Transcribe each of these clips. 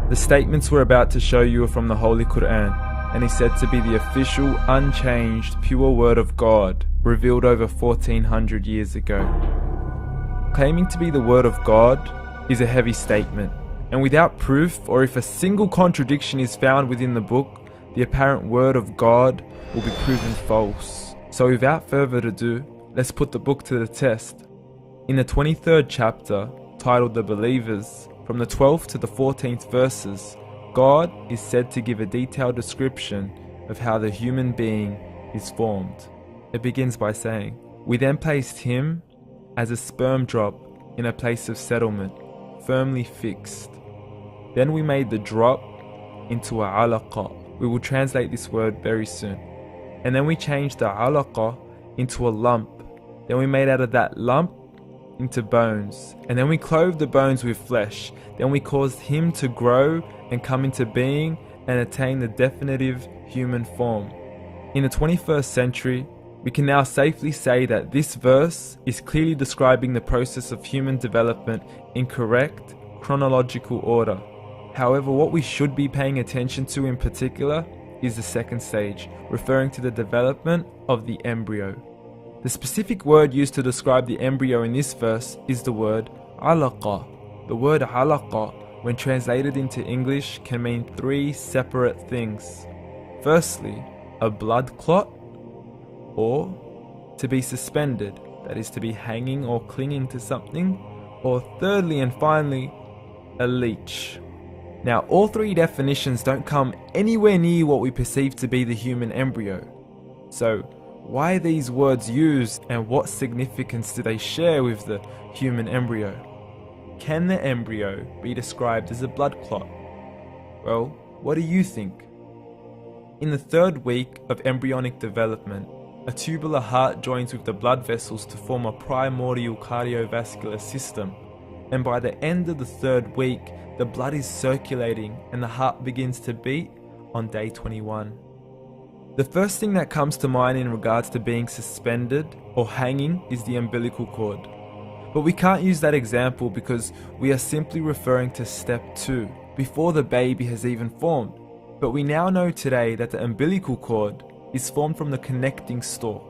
The statements we're about to show you are from the Holy Qur'an, and is said to be the official, unchanged, pure word of God, revealed over 1400 years ago. Claiming to be the word of God is a heavy statement, and without proof, or if a single contradiction is found within the book, the apparent word of God will be proven false. So without further ado, let's put the book to the test. In the 23rd chapter, titled The Believers, from the 12th to the 14th verses, God is said to give a detailed description of how the human being is formed. It begins by saying, "We then placed him as a sperm drop in a place of settlement, firmly fixed. Then we made the drop into a alaqa." We will translate this word very soon. "And then we changed the alaqa into a lump. Then we made out of that lump into bones. And then we clothed the bones with flesh. Then we caused him to grow and come into being and attain the definitive human form." In the 21st century, we can now safely say that this verse is clearly describing the process of human development in correct chronological order. However, what we should be paying attention to in particular is the second stage, referring to the development of the embryo. The specific word used to describe the embryo in this verse is the word alaqa. The word alaqa, when translated into English, can mean three separate things. Firstly, a blood clot, or to be suspended, that is to be hanging or clinging to something, or thirdly and finally, a leech. Now, all three definitions don't come anywhere near what we perceive to be the human embryo. So, why are these words used, and what significance do they share with the human embryo? Can the embryo be described as a blood clot? Well, what do you think? In the third week of embryonic development, a tubular heart joins with the blood vessels to form a primordial cardiovascular system, and by the end of the third week, the blood is circulating and the heart begins to beat on day 21. The first thing that comes to mind in regards to being suspended or hanging is the umbilical cord. But we can't use that example because we are simply referring to step 2, before the baby has even formed. But we now know today that the umbilical cord is formed from the connecting stalk.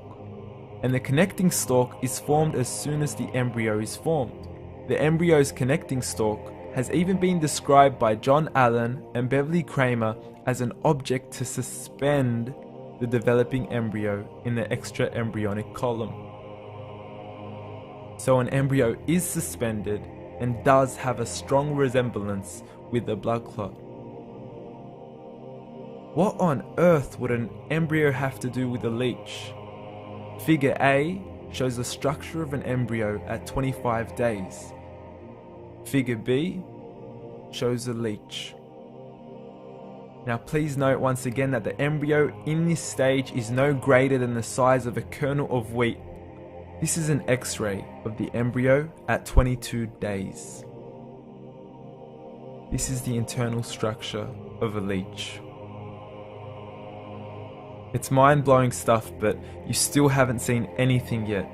And the connecting stalk is formed as soon as the embryo is formed. The embryo's connecting stalk has even been described by John Allen and Beverly Kramer as an object to suspend the developing embryo in the extra-embryonic column. So an embryo is suspended and does have a strong resemblance with the blood clot. What on earth would an embryo have to do with a leech? Figure A shows the structure of an embryo at 25 days. Figure B shows a leech. Now please note once again that the embryo in this stage is no greater than the size of a kernel of wheat. This is an X-ray of the embryo at 22 days. This is the internal structure of a leech. It's mind-blowing stuff, but you still haven't seen anything yet.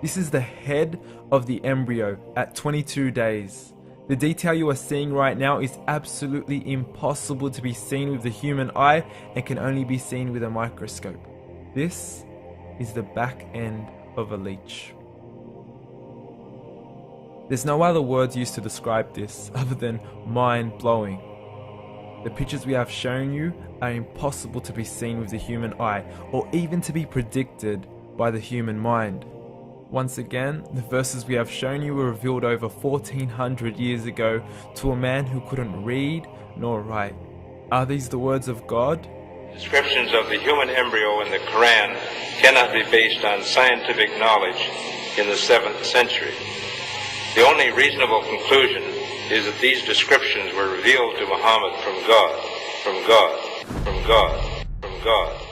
This is the head of the embryo at 22 days. The detail you are seeing right now is absolutely impossible to be seen with the human eye and can only be seen with a microscope. This is the back end of a leech. There's no other words used to describe this other than mind-blowing. The pictures we have shown you are impossible to be seen with the human eye or even to be predicted by the human mind. Once again, the verses we have shown you were revealed over 1400 years ago to a man who couldn't read nor write. Are these the words of God? Descriptions of the human embryo in the Quran cannot be based on scientific knowledge in the 7th century. The only reasonable conclusion is that these descriptions were revealed to Muhammad from God, from God, from God, from God.